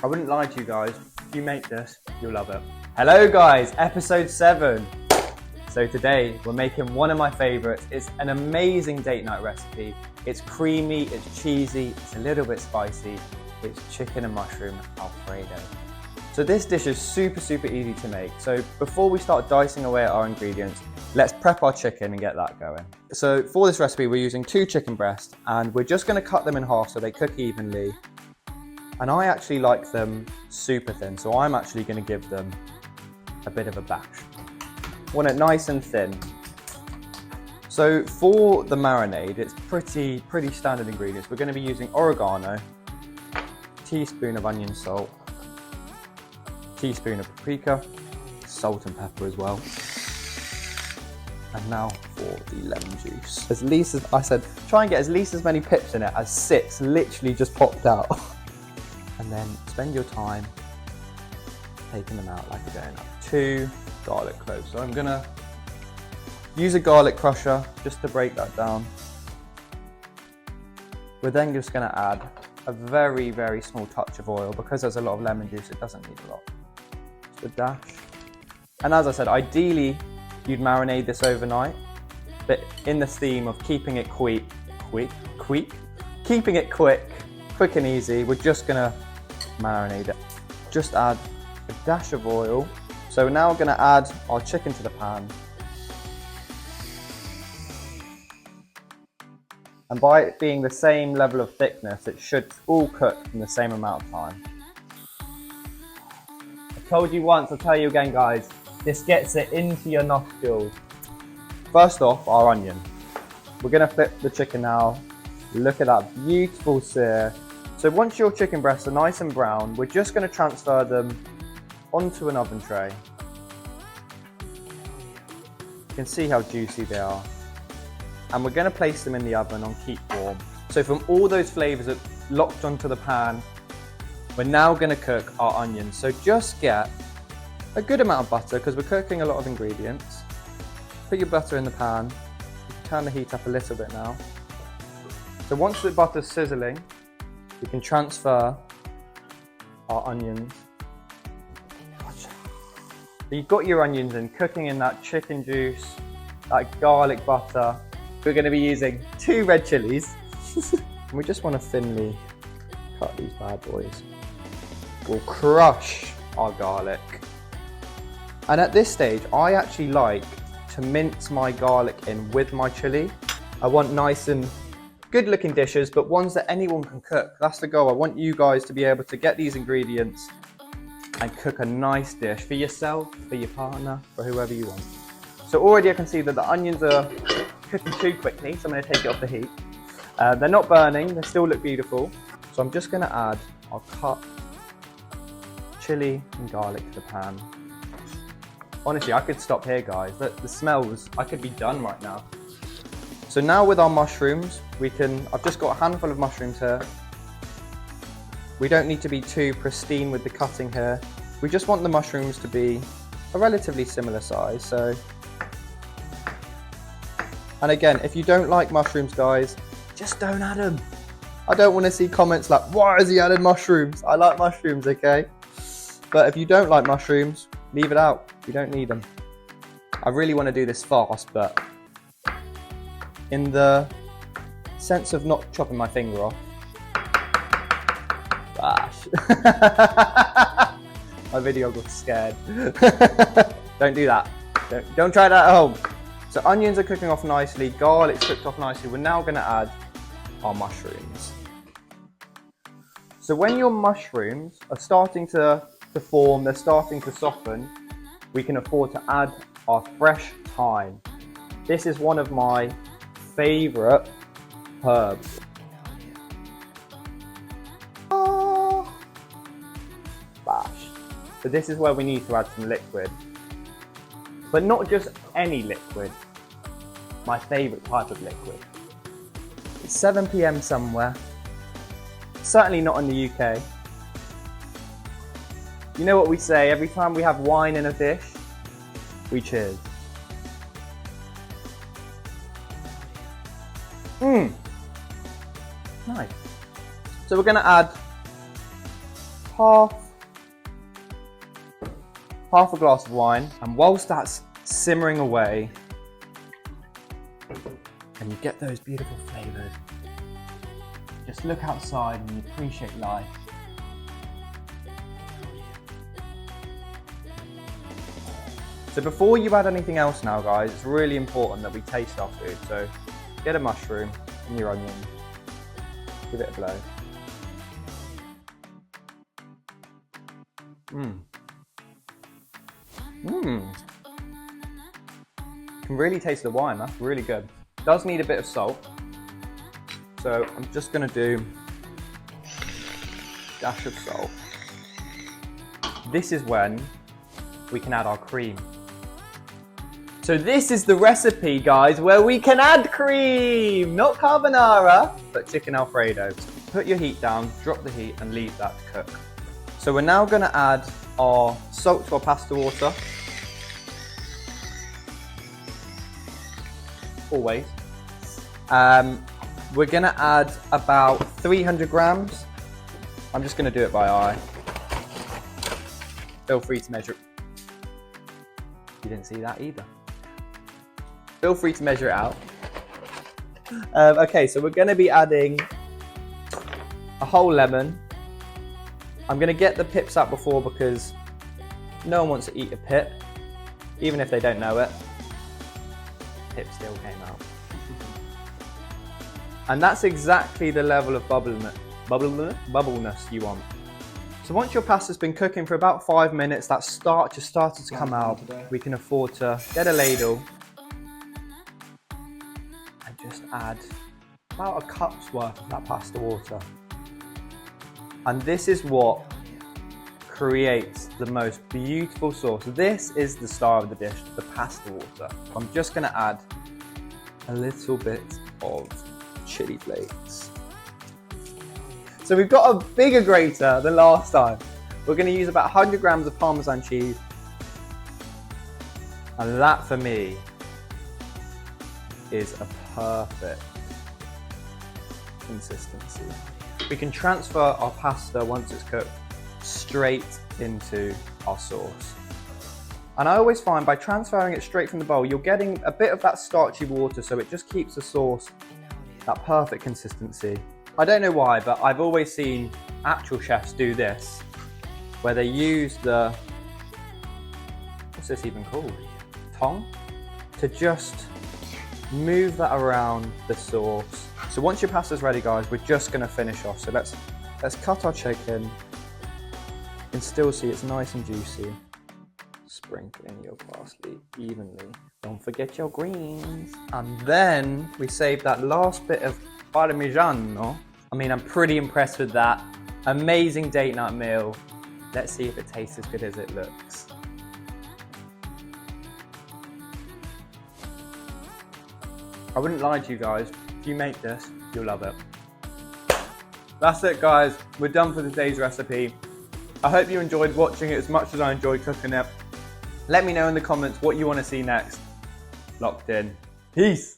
I wouldn't lie to you guys, if you make this, you'll love it. Hello guys, episode 7. So today we're making one of my favorites. It's an amazing date night recipe. It's creamy, it's cheesy, it's a little bit spicy. It's chicken and mushroom Alfredo. So this dish is super easy to make. So before we start dicing away at our ingredients, let's prep our chicken and get that going. So for this recipe, we're using 2 chicken breasts and we're just gonna cut them in half so they cook evenly. And I actually like them super thin, so I'm actually gonna give them a bit of a bash. Want it nice and thin. So for the marinade, it's pretty standard ingredients. We're gonna be using oregano, teaspoon of onion salt, teaspoon of paprika, salt and pepper as well. And now for the lemon juice. As least as I said, try and get at least as many pips in it as 6 literally just popped out. And then spend your time taking them out like you're going up. 2 garlic cloves. So I'm gonna use a garlic crusher just to break that down. We're then just gonna add a very small touch of oil. Because there's a lot of lemon juice, it doesn't need a lot. Just a dash. And as I said, ideally you'd marinate this overnight, but in the theme of keeping it quick and easy, we're just gonna marinate it. Just add a dash of oil. So we're now gonna add our chicken to the pan. And by it being the same level of thickness, it should all cook in the same amount of time. I told you once, I'll tell you again guys, this gets it into your nostrils. First off, our onion. We're gonna flip the chicken now. Look at that beautiful sear. So once your chicken breasts are nice and brown, we're just gonna transfer them onto an oven tray. You can see how juicy they are. And we're gonna place them in the oven on keep warm. So from all those flavors that locked onto the pan, we're now gonna cook our onions. So just get a good amount of butter because we're cooking a lot of ingredients. Put your butter in the pan. You can turn the heat up a little bit now. So once the butter's sizzling, we can transfer our onions. So you've got your onions in, cooking in that chicken juice, that garlic butter. We're going to be using 2 red chilies. And we just want to thinly cut these bad boys. We'll crush our garlic. And at this stage, I actually like to mince my garlic in with my chili. I want nice and good looking dishes, but ones that anyone can cook. That's the goal. I want you guys to be able to get these ingredients and cook a nice dish for yourself, for your partner, for whoever you want. So already I can see that the onions are cooking too quickly, so I'm going to take it off the heat. They're not burning, they still look beautiful. So I'm just going to add our cut chili and garlic to the pan. Honestly, I could stop here guys. The smells, I could be done right now. So now with our mushrooms, I've just got a handful of mushrooms here. We don't need to be too pristine with the cutting here. We just want the mushrooms to be a relatively similar size. And again, if you don't like mushrooms guys, just don't add them. I don't want to see comments like, why has he added mushrooms? I like mushrooms, okay? But if you don't like mushrooms, leave it out. You don't need them. I really want to do this fast, but in the sense of not chopping my finger off. Bash. My video got scared. Don't do that. Don't try that at home. So onions are cooking off nicely, garlic's cooked off nicely. We're now going to add our mushrooms. So when your mushrooms are starting to form, they're starting to soften, we can afford to add our fresh thyme. This is one of my favorite herbs. Bash. So this is where we need to add some liquid. But not just any liquid. My favorite type of liquid. It's 7 PM somewhere. Certainly not in the UK. You know what we say, every time we have wine in a dish, we cheers. Nice. So we're going to add half a glass of wine, and whilst that's simmering away, and you get those beautiful flavours, just look outside and you appreciate life. So before you add anything else now, guys, it's really important that we taste our food. So get a mushroom and your onion, give it a blow. Can really taste the wine, that's really good. Does need a bit of salt. So I'm just gonna do a dash of salt. This is when we can add our cream. So this is the recipe, guys, where we can add cream, not carbonara, but chicken Alfredo. Put your heat down, drop the heat, and leave that to cook. So we're now gonna add our salt to our pasta water. Always. We're gonna add about 300 grams. I'm just gonna do it by eye. Feel free to measure it. You didn't see that either. Feel free to measure it out. Okay, so we're gonna be adding a whole lemon. I'm gonna get the pips out before because no one wants to eat a pip, even if they don't know it. Pip still came out. And that's exactly the level of bubbleness you want. So once your pasta's been cooking for about 5 minutes, that starch has started to come out, we can afford to get a ladle and just add about a cup's worth of that pasta water. And this is what creates the most beautiful sauce. This is the star of the dish, the pasta water. I'm just gonna add a little bit of chili flakes. So we've got a bigger grater than last time. We're gonna use about 100 grams of Parmesan cheese. And that for me is a perfect consistency. We can transfer our pasta once it's cooked straight into our sauce. And I always find by transferring it straight from the bowl, you're getting a bit of that starchy water, so it just keeps the sauce that perfect consistency. I don't know why, but I've always seen actual chefs do this, where they use the, what's this even called? Tong? To just move that around the sauce. So once your pasta's ready, guys, we're just gonna finish off. So let's cut our chicken. You can still see it's nice and juicy. Sprinkle in your parsley evenly. Don't forget your greens. And then we save that last bit of Parmigiano. I mean, I'm pretty impressed with that. Amazing date night meal. Let's see if it tastes as good as it looks. I wouldn't lie to you guys. If you make this, you'll love it. That's it, guys. We're done for today's recipe. I hope you enjoyed watching it as much as I enjoyed cooking it. Let me know in the comments what you want to see next. Locked in. Peace.